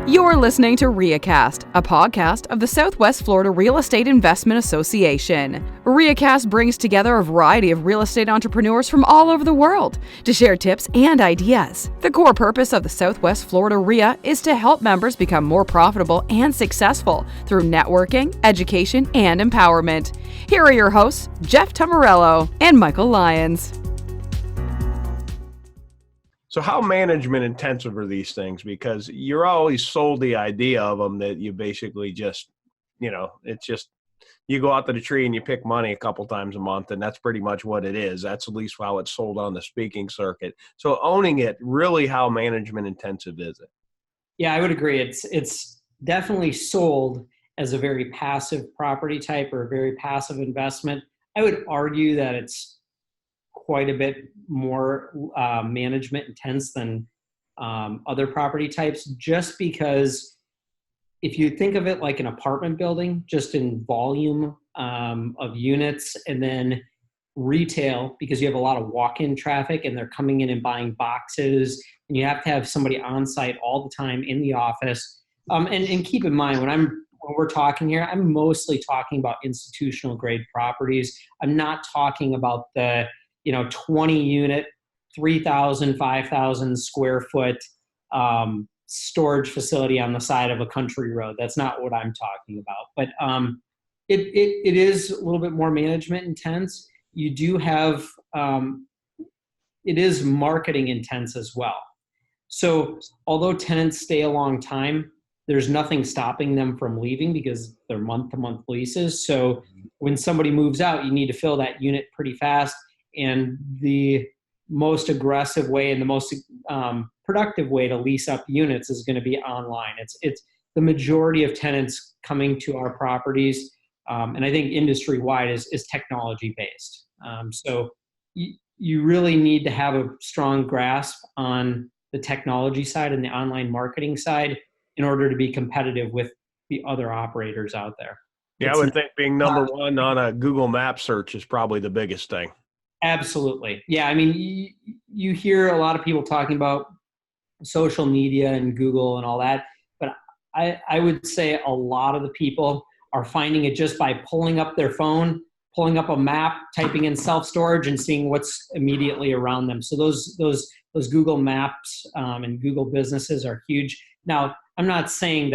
You're listening to RIAcast, a podcast of the Southwest Florida Real Estate Investment Association. RIAcast brings together a variety of real estate entrepreneurs from all over the world to share tips and ideas. The core purpose of the Southwest Florida RIA is to help members become more profitable and successful through networking, education, and empowerment. Here are your hosts, Jeff Tamarello and Michael Lyons. So how management intensive are these things? Because you're always sold the idea of them that you basically just, it's just, you go out to the tree and you pick money a couple times a month, and that's pretty much what it is. That's at least how it's sold on the speaking circuit. So owning it, really how management intensive is it? Yeah, I would agree. It's definitely sold as a very passive property type or a very passive investment. I would argue that it's quite a bit more management intense than other property types, just because if you think of it like an apartment building, just in volume of units, and then retail, because you have a lot of walk-in traffic and they're coming in and buying boxes, and you have to have somebody on site all the time in the office. And keep in mind, when we're talking here, I'm mostly talking about institutional grade properties. I'm not talking about the 20 unit, 3,000, 5,000 square foot storage facility on the side of a country road. That's not what I'm talking about. But it is a little bit more management intense. You do have, it is marketing intense as well. So although tenants stay a long time, there's nothing stopping them from leaving because they're month-to-month leases. So when somebody moves out, you need to fill that unit pretty fast. And the most aggressive way and the most productive way to lease up units is going to be online. It's the majority of tenants coming to our properties, and I think industry-wide is technology-based. So you really need to have a strong grasp on the technology side and the online marketing side in order to be competitive with the other operators out there. Yeah, I would think being number one on a Google Map search is probably the biggest thing. Absolutely. Yeah. I mean, you hear a lot of people talking about social media and Google and all that, but I would say a lot of the people are finding it just by pulling up their phone, pulling up a map, typing in self-storage and seeing what's immediately around them. So those Google Maps and Google businesses are huge. Now, I'm not saying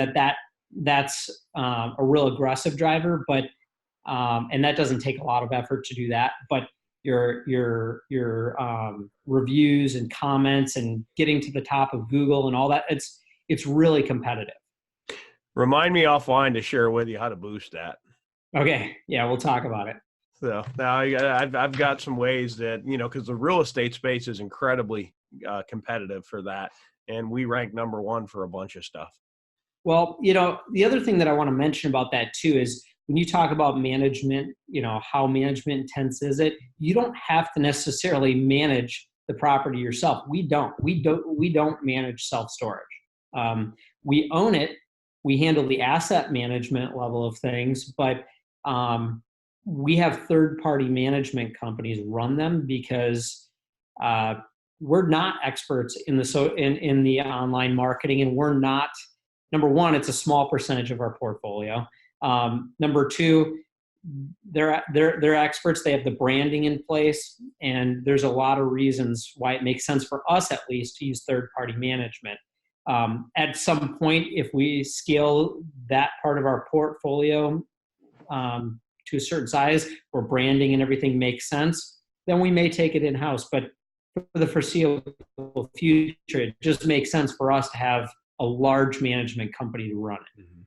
that's a real aggressive driver, but and that doesn't take a lot of effort to do that, but your reviews and comments and getting to the top of Google and all that, it's really competitive. Remind me offline to share with you how to boost that. Okay. Yeah, we'll talk about it. So now I've got some ways that, because the real estate space is incredibly competitive for that. And we rank number one for a bunch of stuff. Well, the other thing that I want to mention about that too is when you talk about management, how management intense is it? You don't have to necessarily manage the property yourself. We don't manage self-storage. We own it. We handle the asset management level of things, but we have third-party management companies run them because we're not experts in the online marketing, and we're not. Number one, it's a small percentage of our portfolio. Number two, they're experts. They have the branding in place, and there's a lot of reasons why it makes sense for us, at least, to use third-party management. At some point, if we scale that part of our portfolio to a certain size where branding and everything makes sense, then we may take it in-house. But for the foreseeable future, it just makes sense for us to have a large management company to run it. Mm-hmm.